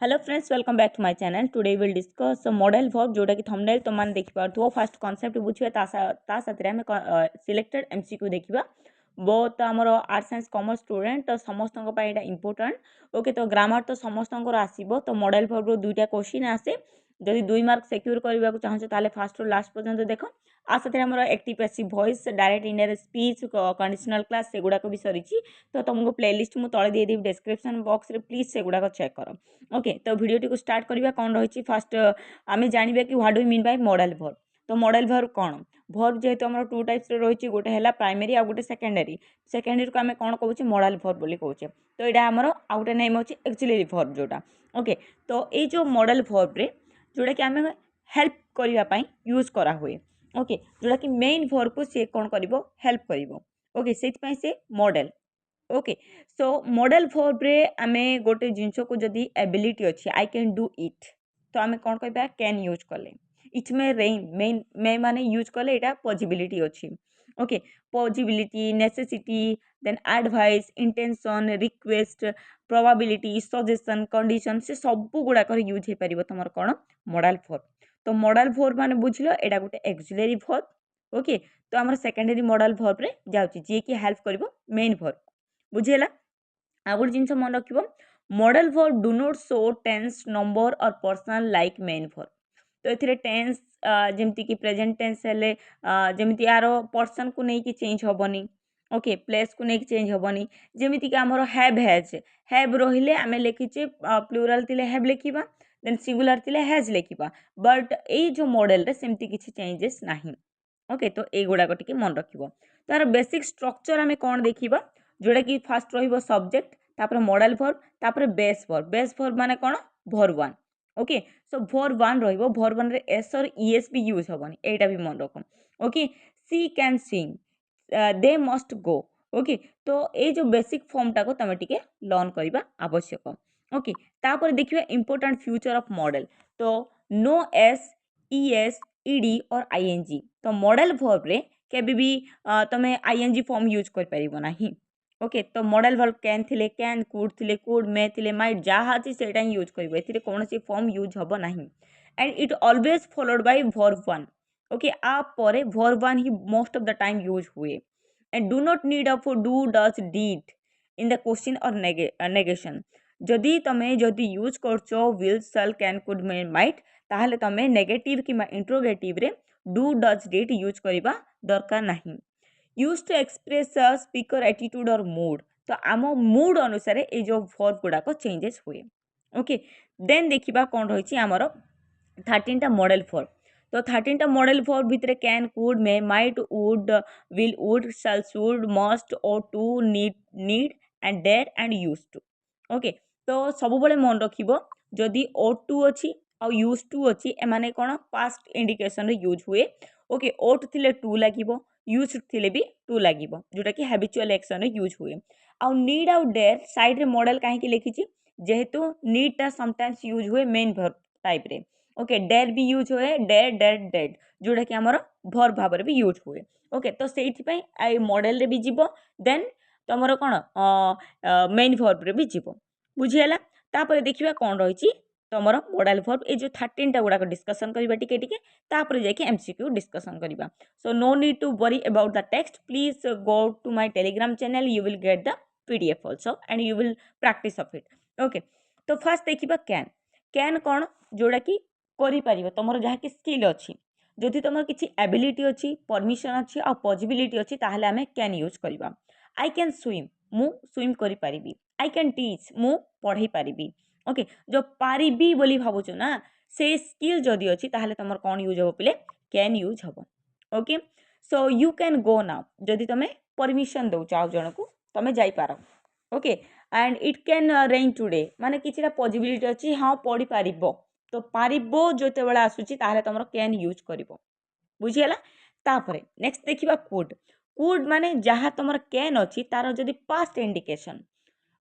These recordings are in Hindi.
Hello friends, welcome back to my channel. Today will discuss modal verb जोटा कि थंबनेल तो मान देखि पारथो। फर्स्ट कांसेप्ट बुझिबा ता साथरे हम सिलेक्टेड एमसीक्यू देखिबा। बहुत आमर आर्ट्स साइंस कॉमर्स स्टूडेंट तो समस्त एटा इंपोर्टेंट। ओके, तो ग्रामर तो समस्त आसो। तो मॉडल वर्ब रो दुईटा क्वेश्चन आसे। जदि 2 मार्क सिक्योर करबा को चाहछो ताले फर्स्ट रो लास्ट पर्यंत देखो। आ साथरे हमर active passive voice, direct indirect speech, conditional class से गुडा को भी सरीची। तो तुमको प्लेलिस्ट मु तळे दे देबी डिस्क्रिप्शन बॉक्स रे, प्लीज से गुडा को चेक करो। ओके, तो भिडियोटी को स्टार्ट करवा कौन रही। फास्ट आम जाना कि what do mean by model verb. तो मॉडल वर्ब कौन? वर्ब जेहेतु आम टू टाइप्स रही, गोटे है प्राइमरी आउ गोटे सेकेंडरी। सेकेंडरी को आम कौन कहे? मॉडल वर्ब बोली कहे। तो यहाँ आमर आउ गोटे नेम अच्छे एक्सिलरी वर्ब जोटा। ओके, तो ये जो मॉडल वर्ब रे जोटा कि आम हेल्प करने यूज करा हुए। ओके, जोटा कि मेन वर्ब को सी कौन कर हेल्प कर। ओके, से मॉडल। ओके, सो मॉडल वर्ब रे आमे गोटे जिनस को जदि एबिलिटी अच्छी आई कैन डू इट, तो आमे कौन कहबा? कैन यूज कले। इट में रेन मेन मे माने यूज कले एटा पॉसिबिलिटी अच्छी। Okay, possibility, necessity, then advice, intention, request, probability, suggestion, condition से सब गुड़ा कर यूज हो पार तुम कौन? Modal verb. तो मॉडल वर्ब माने बुझलो एटा गोटे एक्सिलरी वर्ब। ओके, तो आमर सेकेंडरी मॉडल वर्ब रे जाउची जे कि हेल्प करिवो मेन वर्ब। बुझीला? आ गोटे जिनस मन रखिबो, modal verb do not show tense, number or personal like main verb. तो एथिरे टेंस जेमती कि प्रेजेंट टेंस हेले जेमती यार पर्सन को नहीं कि चेंज होबनी। ओके, प्लेस को नहीं कि चेंज होबनी। जेमती कि हमर हैव रहिले आमे लिखिचे प्लुरल थिले हैव लिखिबा, देन सिंगुलर थिले हैज लिखिबा। बट ए जो मॉडल रे सेमती किछि चेंजेस नाही। ओके, तो ए गुडा को टिके मन रखिबो। तार बेसिक स्ट्रक्चर आमे कोन देखिबा, जोटा कि फास्ट रहिबो सब्जेक्ट, तापर मॉडल वर्ब, तापर बेस वर्ब। बेस वर्ब माने कोन? वर्ब 1। ओके, सो वर्ब 1 रहिबो। वर्ब 1 रे एस और ईएस भी यूज होबनी, एटा भी मन रखो। Okay, she can sing, they must go. Okay, तो ए जो बेसिक फॉर्म टा को तमे टिके लर्न करिबा आवश्यक। ओके, तापर देखिबा इंपोर्टेंट फ्यूचर ऑफ मॉडल। तो नो एस, ईएस, ईडी और आईएनजी। तो मॉडल वर्ब रे केबे भी तमे आईएनजी फॉर्म यूज कर परिबो नाही। ओके, तो मॉडल वर्ब कैन थिले कैन, कुड थिले कुड, मे थिले माइट, जहाँ अच्छी सेटा ही यूज करिवो। एथिरे कोनोसी फॉर्म यूज हबो नाही। And it always followed by verb 1। Okay, आ परे वर्ब 1 ही most of the time use हुए। And do not need of do, does, did in the question or negation. जदि तमे जदि यूज करछो will, shall, can, could, may, might, ताहले तमे नेगेटिव कि इंट्रोगेटिव रे डू, डज, डीड यूज करिबा दरकार नाही। Use to express speaker attitude और मूड। तो आम मूड अनुसार ये जो वर्ब गुड़ाक चेंजेस हुए। ओके, देन देखिबा कौन रही आमर 13 टा मॉडल वर्ब। तो 13 टा मॉडल वर्ब भितर can, could, may, might, would, will, would, shall, should, must, ought to, need and dare and use to. Okay, तो सब बेले मन रखिबो जदि ओ टू अच्छी आ यूज टू अच्छी, एमाने कौन? पास्ट इंडिकेशन रे यूज हुए। ओके, ओट थिले टू लागिबो, यूज थिले भी टू लागिबो, जोटा कि हैबिचुअल एक्शन रे यूज हुए। आ नीड आउ डेयर साइड रे मॉडल काहे लिखिछि? जेहेतु नीड टा समटाइम्स यूज हुए मेन वर्ब टाइप रे। ओके, डेयर भी यूज हुए, डेयर, डेड, डेड, जोटा कि हमर वर्ब भाव भी यूज हुए। ओके, तो सेइथि पई आई मॉडल रे भी जीवो, देन तमरो कोन मेन वर्ब रे भी जीवो। बुझियला? तापर देखिबा कोन रहिछि तमरो मॉडल वर्ब। ए जो 13 टा गुडा को डिस्कशन करिबा टिके टिके, तापर जाके एमसीक्यू डिस्कशन करिबा। So no need to worry about the text. Please go to my Telegram channel. You will get the PDF also and you will practice of it. Okay. तो फर्स्ट देखिबा कैन। कैन कौन? जोड़ा कि करि परिबो तमरो जहा कि स्किल अछि। जदि तमरो किछि एबिलिटी अछि, परमिशन अछि आ पॉसिबिलिटी अछि, ताहले हमें कैन यूज करिबा। आई कैन स्विम, मु स्विम करि परिबी। आई कैन टीच, मु पढ़ाई परिबी। ओके, जो पारिबी बोली भाबुचो ना, से स्किल जदि अछि ताहले तमर कोन यूज हो पिले? कैन यूज हबो। Okay, so you can go now, जदि तुम परमिशन दौ आउ जन को तुम जाइपार। Okay, and it can rain today माने किछिटा पॉसिबिलिटी अछि, हाँ पढ़ी पारिबो। तो पारिबो जोते बेला आसुची ताहले तमर कैन यूज करिवो। बुझियला? तापरे नेक्स्ट देखिबा कुड। कुड माने जहा तमर कैन अछि तार जदि पास्ट इंडिकेशन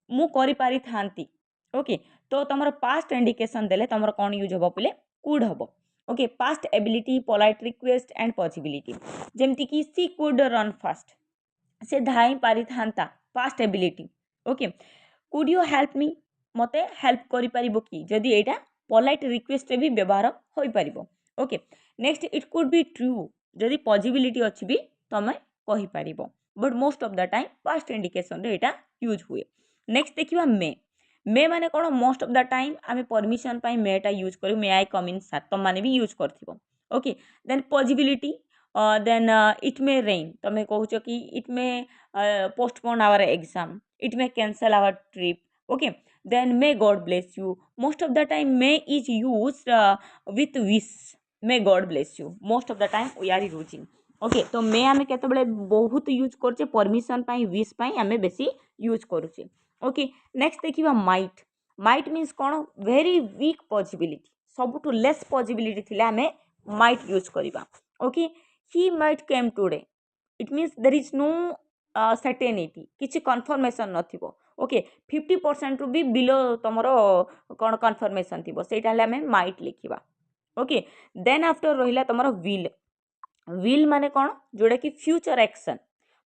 मु करि पारि थांती। ओके, तो तमर पास्ट इंडिकेशन देले तमर कोन यूज हबो पिले? कुड हबो। Okay, past ability, polite request and possibility. जेमती कि सी कुड रन फास्ट, से धाई पारि थांता, past ability. Okay, could you help me? मते हेल्प करि परिबो कि जदि एटा पोलाइट रिक्वेस्ट रे भी व्यवहार होई परिबो okay next it could be true जदि पॉसिबिलिटी अछि भी तमे कहि परिबो but most of the time past indication रे एटा यूज हुए नेक्स्ट देखिबा मे माने कोन मोस्ट ऑफ द टाइम आमे परमिशन पाई मेटा यूज करू may I come in sir तुम माने भी यूज करथिबो okay then possibility then it may rain तमे कहूछ कि it may postpone our exam it may cancel our trip okay then may god bless you most of the time may is used with wish may god bless you most of the time we are using okay तो may आमे केते बेले बहुत यूज करछे परमिशन पाई विश पाई आमे बेसी यूज करूछे ओके नेक्स्ट देखिबा माइट मीन्स कोन वेरी वीक पॉसिबिलिटी सबटू लेस पॉसिबिलिटी थिले आमे माइट यूज करिबा okay he might came today it means there is no certainty किसी कन्फर्मेशन नथिबो ओके 50% रु भी बिलो तमरो कोन कन्फर्मेशन थिबो सेटा हले हमें माइट लिखिबा ओके देन आफ्टर रहिला तमरो विल माने कोन जोडा कि future action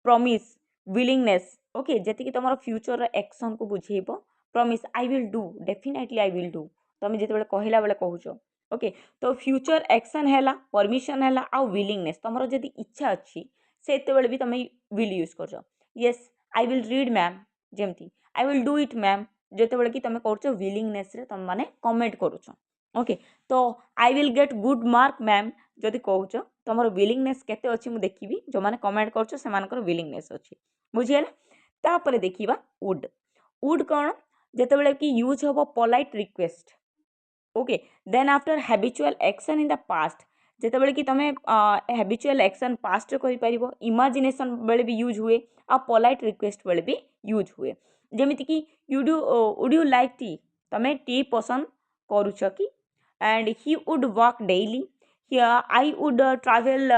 promise willingness okay जेति कि तमरो फ्यूचर एक्शन को बुझेइबो promise I will do definitely I will do तमे जेते बेले कहिला बेले कहूचो ओके तो फ्यूचर एक्शन हैला परमिशन हैला आ विलिंगनेस तमरो जदि इच्छा अछि सेते बेले भी तमे विल यूज करछो yes I will read ma'am जेमती I will do it ma'am जेते बेले कि तमे करछो विलिंगनेस रे तम माने कमेंट करूछो ओके तो I will get good mark ma'am जदि कहूचो तमरो विलिंगनेस केते अछि मु देखिबी जो माने कमेंट करछो से मानकर विलिंगनेस अछि बुझियला तापरे देखिबा वुड कोन जेते बेले कि यूज होबो polite request okay then after habitual action in the past जेते बेले कि तमे हैबिचुअल एक्शन पास्ट करि परिबो इमेजिनेशन बेले भी यूज हुए आ पोलाइट रिक्वेस्ट बेले भी यूज हुए जेमिति कि वुड यू लाइक टी तमे टी पसंद करूछ कि and he would work daily I would travel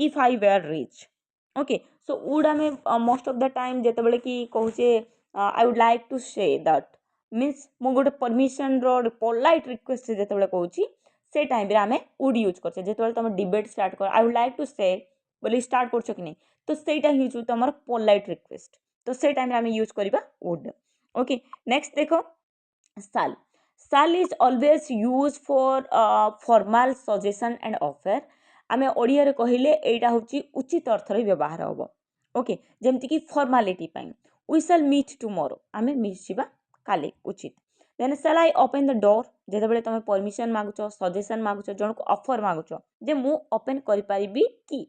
if I were rich okay so would आमे मोस्ट ऑफ द टाइम जेते बेले कि कहूचे I would like to say that means मु गोटे परमिशन रो पोलाइट रिक्वेस्ट जेते बेले कहूची से टाइम रे आमे वुड यूज करछे जेते बेले तुम डिबेट स्टार्ट कर आई वुड लाइक टू से बोली स्टार्ट करछो कि नहीं तो सेटा यूज हो तुम पोलाइट रिक्वेस्ट तो से टाइम रे आमे यूज करिबा वुड ओके नेक्स्ट देखो साल is always use for formal suggestion and offer आमे ओडिया रे कहिले एटा होची उचित अर्थ रे व्यवहार होबो ओके जेमति कि फॉर्मालिटी पाई वी शैल मीट टुमारो आमे मिसिबा काले उचित then shall I open the door जेते बेले तमे परमिशन मागुचो सजेशन मागुचो जण को ऑफर मागुचो जे मु ओपन करि परिबी कि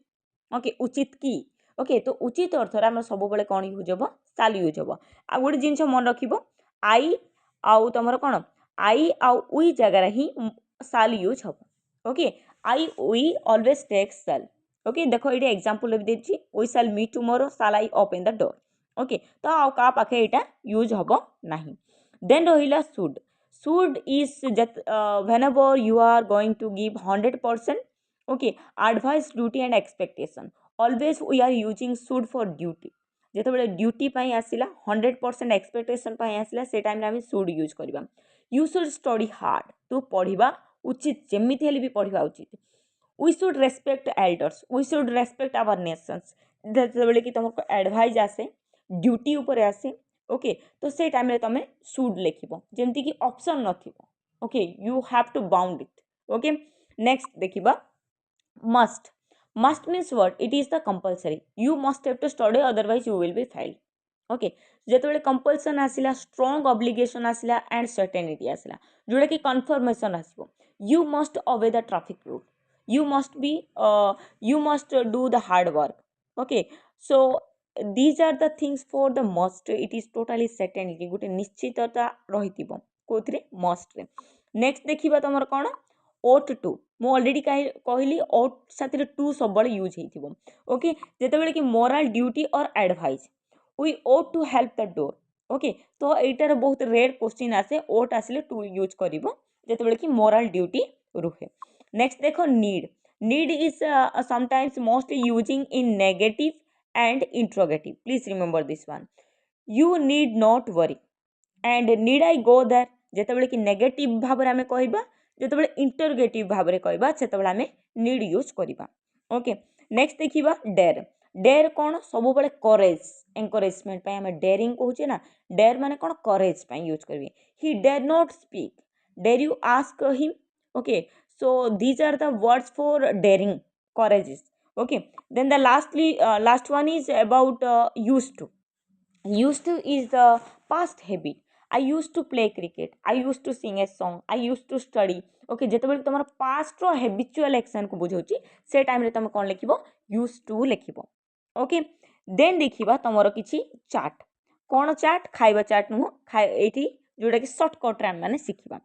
ओके उचित कि ओके तो उचित अर्थ रे हम सब बेले कोन यूज होबो शैल यूज होबो आ गुड जिंस मन रखिबो आई आउ तमरो कोन आई आउ वी जगह ही शैल यूज होबो okay I we always take shall okay देखो एटी एग्जांपल दे देछि we shall meet tomorrow shall I open the door okay तो आउ का पाखे एटा यूज होबो नाही देन रहिला should is whenever you are going to give 100% okay advice duty and expectation always we are using should for duty जेते बेले ड्यूटी पाई आसिला 100% एक्सपेक्टेशन पाई आसिला से टाइम रे हम शुड यूज करबा यू शुड स्टडी हार्ड तो पढ़िबा उचित जेमिति हेले भी पढ़िबा उचित we should respect elders we should respect our nations जेते बेले कि तुमको एडवाइस आसे ड्यूटी ऊपर आसे ओके तो से टाइम रे तमे शुड लिखिबो जेमति कि ऑप्शन नथिबो okay you have to bound it okay next देखिबा must means what it is the compulsory you must have to study otherwise you will be failed okay जेते बेले कंपल्सन आसिला स्ट्रांग ऑब्लिगेशन आसिला एंड सर्टेनिटी आसिला जोडा कि कन्फर्मेशन आसिबो you must obey the traffic rule you must be you must do the hard work okay so these are the things for the must it is totally certainty गोटे निश्चितता रहितिबो कोथरे मस्ट रे नेक्स्ट देखिबा तमर कोन ought to मो ऑलरेडी कहली ought साथरे to सबल यूज हेतिबो ओके जेते बेले कि मोरल ड्यूटी और advice we ought to help the door okay तो एटार बहुत रेयर क्वेश्चन आसे ought आसिले to यूज करिवो जेते बेले कि मोरल ड्यूटी रुहे नेक्स्ट देखो need is sometimes most using in negative and interrogative please remember this one you need not worry and need I go there जेते बेले कि नेगेटिव भाव रे हमें कहबा जेते बेले इंटरोगेटिव भाव रे कहबा सेते बेले हमें नीड यूज करबा ओके नेक्स्ट देखिबा डेयर डेयर कौन सब बड़े करेज एनकरेजमेंट आम डेयरिंग कहूचे ना डेयर माने कौन करेज यूज करेंगे he dare not speak dare you ask him okay so these are the words for daring courageous okay then the last one is about used to is the past habit I used to play cricket I used to sing a song I used to study okay ଯେତେବେଳେ ତମର past ର habitual action को बुझाउची से टाइम रे तमे कोन लिखिबो used to लिखिबो ओके देन देखिबा तमरो किछि चार्ट कोन चार्ट खाइबा चार्ट नु एठी जोटा कि शॉर्टकट रे हम माने सिखिबा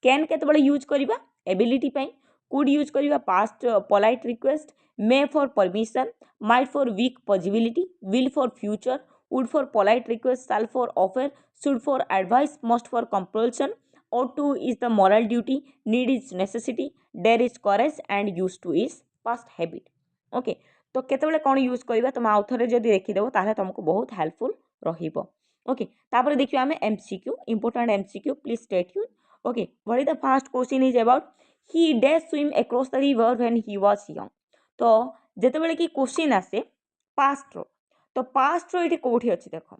कैन केतेबेले यूज करिबा एबिलिटी पई could यूज करिबा past polite request may for permission might for weak possibility will for future would for polite request shall for offer should for advice must for compulsion ought to is the moral duty need is necessity dare is courage and used to is past habit okay तो केतेबेले कोन यूज करिबा तुम आउ थरे जदी देखि देबो ताले तुमको बहुत हेल्पफुल रहिबो ओके तापर देखियो हमें MCQ important MCQ please stay tune okay what is the first question is about he dash swim across the river when he was young तो जेतेबेले कि क्वेश्चन आसे पास्ट रो तो पास्ट रो इटी कोठी अछि देखो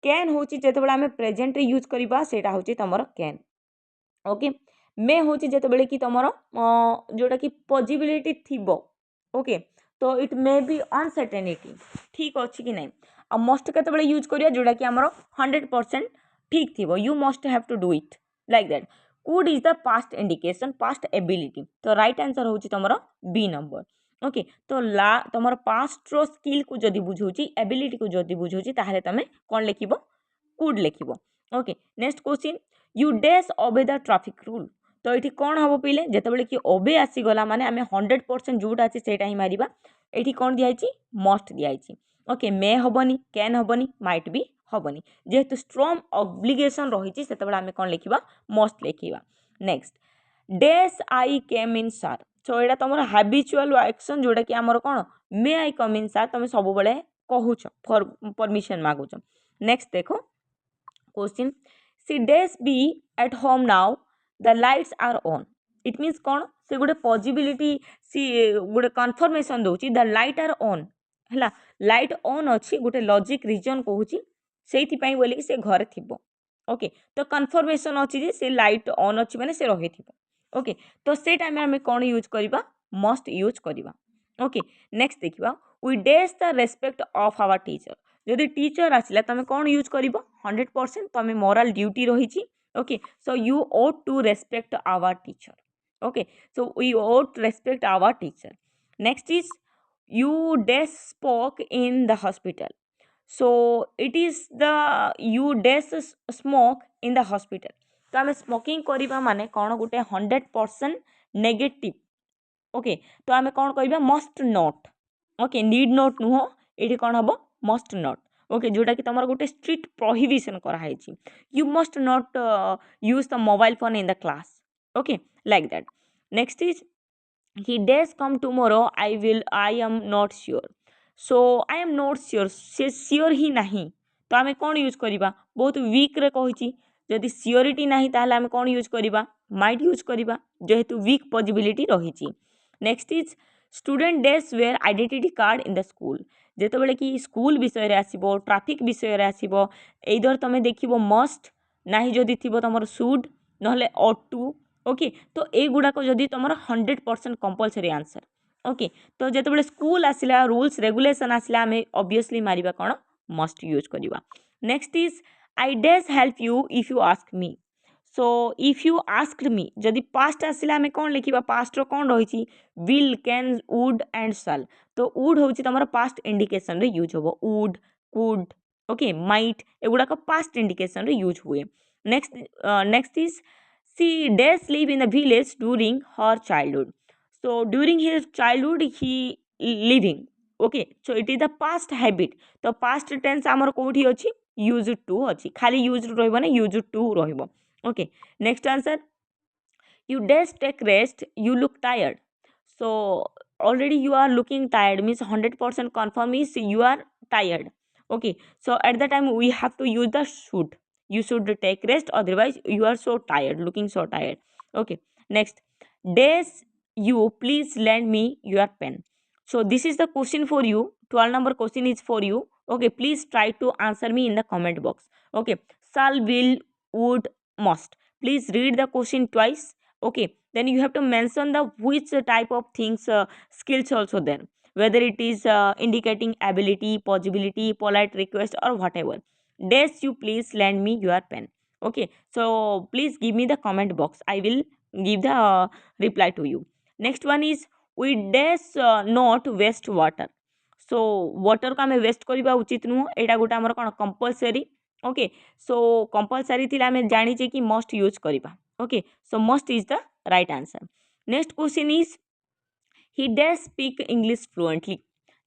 कैन होची जेतेबेले हमें प्रेजेंट रे यूज करिबा सेटा होची तमरो कैन ओके मे होची जेतेबेले कि तमरो जोटा कि पॉसिबिलिटी थिबो ओके तो इट मे बी अनसर्टेनिटी ठीक अछि कि नहीं आ मस्ट केतेबेले यूज करिया जोटा कि हमरो 100% ठीक थिबो you must have to do it like that could is the past indication past ability तो राइट आंसर होची तमरो बी नंबर ओके तो ला तमरो पास्ट रो स्किल को जदी बुझौची एबिलिटी को जदी बुझौची ताहले तमे कोन लिखिबो could लिखिबो okay next question you dash obey the traffic rule तो ये कौन हम पीले जितेबाला कि ओबे आसीगला माने आम 100% जोटा अच्छे से मारिबा ये कौन दिखाई मस्ट दिखाई ओके मे हेनी कैन हेनी माइट भी हेनी जेहेतु स्ट्रॉन्ग ऑब्लिगेशन रही से आम कौन लिखा मस्ट लिखा नेक्स्ट डैश आई केम इन सार सो यहाँ तुम हाबिचुआल एक्शन जोटा कि आमर कौन मे आई कम इन सार तुम सब बेले कहूच परमिशन मागुच नेक्स्ट देखो question C dash be at home now the lights are on it means कौन से गोटे पॉसिबिलिटी सी गोटे कन्फर्मेशन दूसरी द लाइट आर ऑन है लाइट ऑन अच्छी गोटे लॉजिक रीजन कहूँ से बोलिकी से घरे थी ओके तो कन्फर्मेशन अच्छी जे से लाइट ऑन अच्छी मैंने से रही ओके तो से टाइम आम कौन यूज करवा मस्ट यूज करवा ओके नेक्स्ट देखा we dash the respect of our teacher जदि टीचर आसला तुम कौन यूज कर 100% तुम मोराल ड्यूटी रही okay so you ought to respect our teacher okay so we ought to respect our teacher next is you dash spoke in the hospital so it is the you dash smoke in the hospital तो आम स्मोकिंग करवा माने कौन गोटे 100% नेगेटिव ओके तो आम कौन करवा must not okay need not नुह ये कौन हम मस्ट नॉट ओके जोटा कि तुम गोटे स्ट्रिक्ट प्रोहिबिशन कराई you must not use the mobile phone in the class okay like that next is he dash come tomorrow I am not sure so I am not sure से श्योर ही नहीं तो आम कौन यूज करवा बहुत वीक रे कही जदि सियोरिटी नहीं ताहले आम कौन यूज करवा माइट यूज करवा जेहेतु वीक पॉसिबिलिटी रही next is student dash wear identity card in the school जेतेबेले कि स्कूल विषय आसबो ट्रैफिक विषय आसबो एइदर तुम देखिबो मस्ट नाही जदि थिबो तमर शुड नहले ought to ओके तो ए गुडाक जदि तुम 100% कंपलसरी आंसर ओके तो जेतेबेले स्कूल आसिला रूल्स रेगुलेशन आसिला आमे ऑब्वियसली मारिबा कोन मस्ट यूज करबा next is I dash help you if you ask me so if you asked me जदि पास्ट आसिला आमे कोन लिखिबा पास्ट रो कोन रही will can would and shall तो वुड होची तमर पास्ट इंडिकेशन रे यूज होबो वुड कुड ओके माइट एगुडाक पास्ट इंडिकेशन रे यूज हुए next is she dash live in the village during her childhood so during his childhood he living okay so it is the past habit तो past tense आमर कोठी अछि used to अछि खाली used रहइबो ना used to रहइबो okay next answer you dash take rest you look tired so already you are looking tired means 100% confirm is you are tired okay so at the time we have to use the should you should take rest otherwise you are so tired looking so tired okay next dash you please lend me your pen so this is the question for you 12 number question is for you. Okay, please try to answer me in the comment box. Okay, shall, will, would, must. Please read the question twice. Okay, then you have to mention the which type of things, skills also there, whether it is indicating ability, possibility, polite request, or whatever. Dash you please lend me your pen. Okay, so please give me the comment box. I will give the reply to you. Next one is we dash not waste water. So water को आम वेस्ट करवा उचित नुह, यहाँ गोटे आमर कौन कंपलसरी. ओके, सो कंपलसरी थी आम जाचे कि मस्ट यूज करवा. Okay, so must is the right answer. Next question is he dash speak English fluently.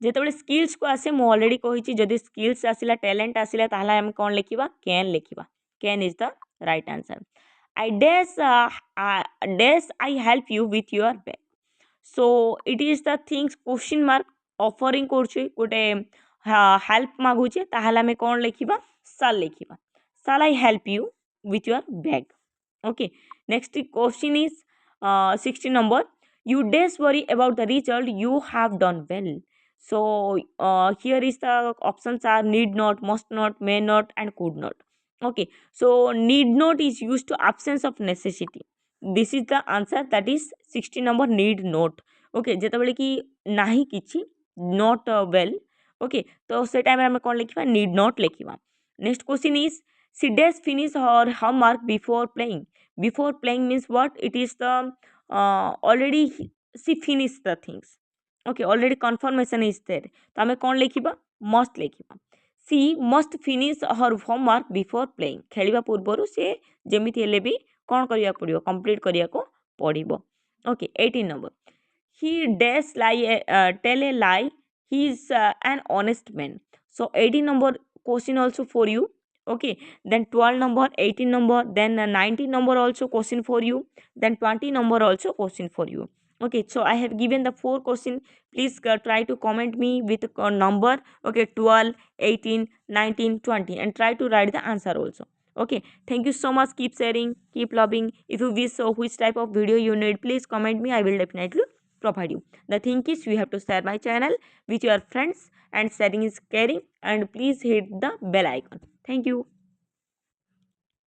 जिते स्किल्स को आसे मुझे अलरेडी कही जदि स्किल्स आसला टैलेंट आसला ताहले आम कौन लिखा कैन लिखा. Can is the right answer. I dash I help you with your bag. So it is the things question mark offering कर गोटे हेल्प मागुचे ताहले आम कौन लिखा साल लिखा. साल I help you with your bag. Okay, next question is 16 number. You dash worry about the result, you have done well. So here is the options are need not, must not, may not, and could not. Okay, so need not is used to absence of necessity. This is the answer, that is 16 number need not. Okay, जेतबेले कि नाही किछि not well. Okay, तो से टाइम में कौन लिखा need not लिखा. Next question is she dash finish her homework before playing. Before playing means what? It is the already she finished the things. Okay, already confirmation is there. तो आम कौन लिखा must लिखा. She must finish her homework before playing. खेलवा पूर्वर से जमीती हेले भी कौन करिया पड़िबो कंप्लीट करिया को पड़िबो. Okay, 18 number. He dash lie tell a lie, he is an honest man. So 18 number question also for you. Okay, then 12 number, 18 number, then 19 number also question for you, then 20 number also question for you. Okay, so I have given the 4 question. Please try to comment me with number. Okay, 12, 18, 19, 20, and try to write the answer also. Okay, thank you so much. Keep sharing, keep loving. If you wish which type of video you need, please comment me. I will definitely provide you. The thing is, you have to share my channel with your friends, and sharing is caring, and please hit the bell icon. Thank you.